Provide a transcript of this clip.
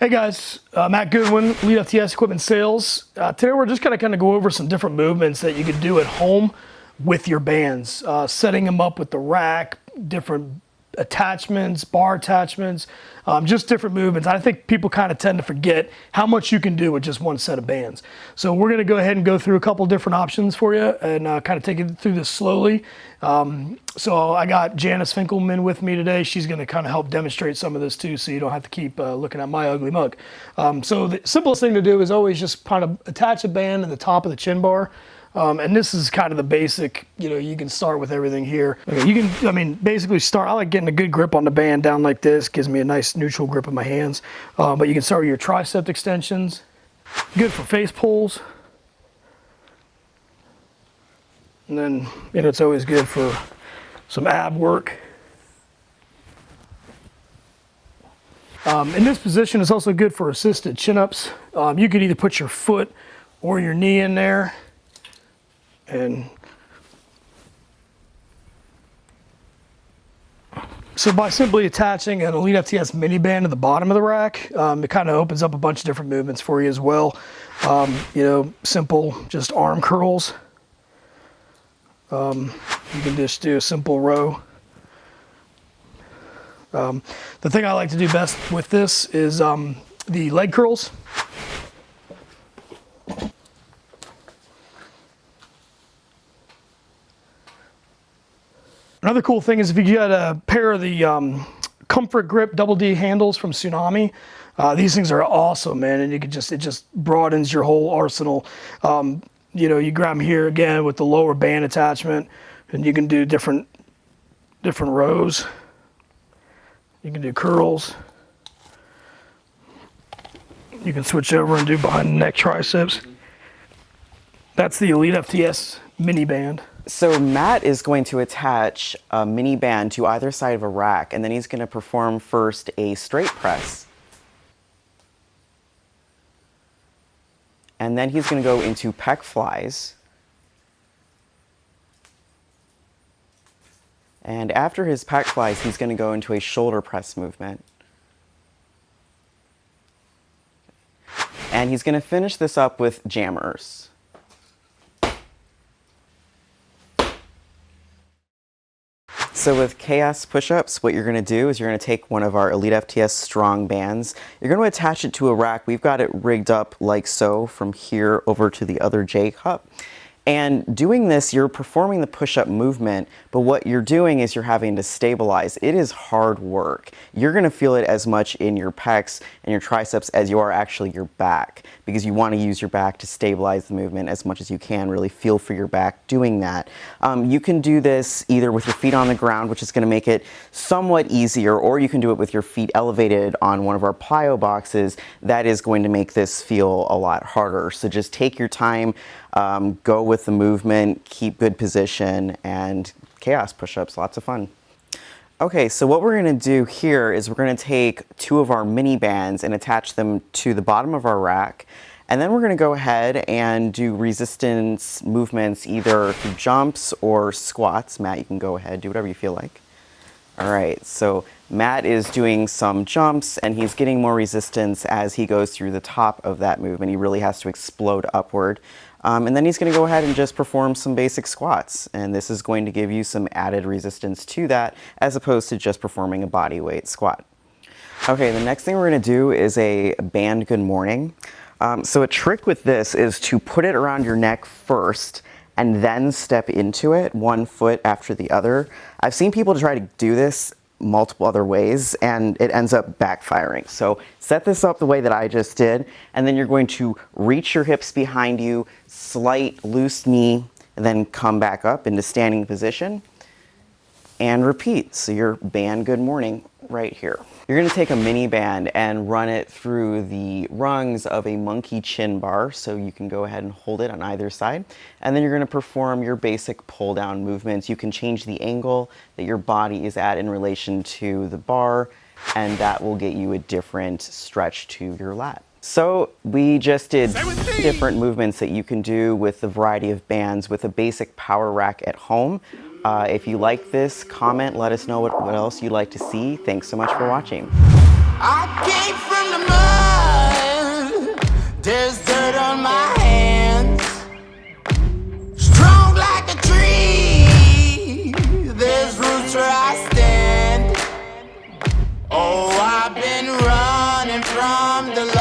Hey guys, Matt Goodwin, elitefts Equipment Sales. Today we're just going to kind of go over some different movements that you could do at home with your bands. Setting them up with the rack, different attachments, bar attachments, just different movements. I think people kind of tend to forget how much you can do with just one set of bands. So we're going to go ahead and go through a couple different options for you and kind of take you through this slowly. So I got Janice Finkelman with me today. She's going to kind of help demonstrate some of this too, so you don't have to keep looking at my ugly mug. So the simplest thing to do is always just kind of attach a band in the top of the chin bar. And this is kind of the basic, you can start with everything here. Okay, you can, basically start, I like getting a good grip on the band down like this, gives me a nice neutral grip in my hands. But you can start with your tricep extensions, good for face pulls. And then, it's always good for some ab work. In this position, it's also good for assisted chin-ups. You could either put your foot or your knee in there. And so by simply attaching an elitefts mini band to the bottom of the rack, it kind of opens up a bunch of different movements for you as well. Simple, just arm curls. You can just do a simple row. The thing I like to do best with this is the leg curls. Another cool thing is if you get a pair of the Comfort Grip Double D handles from Tsunami, these things are awesome, man, and it just broadens your whole arsenal. You grab them here again with the lower band attachment, and you can do different rows. You can do curls. You can switch over and do behind the neck triceps. That's the elitefts mini band. So Matt is going to attach a mini band to either side of a rack, and then he's going to perform first a straight press. And then he's going to go into pec flies. And after his pec flies, he's going to go into a shoulder press movement. And he's going to finish this up with jammers. So with chaos push-ups, what you're going to do is you're going to take one of our elitefts strong bands. You're going to attach it to a rack. We've got it rigged up like so from here over to the other J cup. And doing this, you're performing the push-up movement, but what you're doing is you're having to stabilize. It is hard work. You're going to feel it as much in your pecs and your triceps as you are actually your back, because you want to use your back to stabilize the movement as much as you can, really feel for your back doing that. You can do this either with your feet on the ground, which is going to make it somewhat easier, or you can do it with your feet elevated on one of our plyo boxes. That is going to make this feel a lot harder. So just take your time. Go with the movement, keep good position, and chaos push-ups, lots of fun. Okay, so what we're going to do here is we're going to take two of our mini bands and attach them to the bottom of our rack, and then we're going to go ahead and do resistance movements either through jumps or squats. Matt, you can go ahead, do whatever you feel like. All right, so Matt is doing some jumps and he's getting more resistance as he goes through the top of that movement. He really has to explode upward. And then he's going to go ahead and just perform some basic squats. And this is going to give you some added resistance to that as opposed to just performing a body weight squat. Okay, the next thing we're going to do is a band good morning. So a trick with this is to put it around your neck first and then step into it, one foot after the other. I've seen people try to do this multiple other ways and it ends up backfiring. So set this up the way that I just did, and then you're going to reach your hips behind you, slight loose knee, and then come back up into standing position and repeat. So your band good morning right here. You're going to take a mini band and run it through the rungs of a monkey chin bar, so you can go ahead and hold it on either side. And then you're going to perform your basic pull down movements. You can change the angle that your body is at in relation to the bar, and that will get you a different stretch to your lat. So we just did different movements that you can do with a variety of bands with a basic power rack at home. If you like this, comment, let us know what else you'd like to see. Thanks so much for watching. I came from the mud. There's dirt on my hands, strong like a tree. There's roots where I stand. Oh, I've been running from the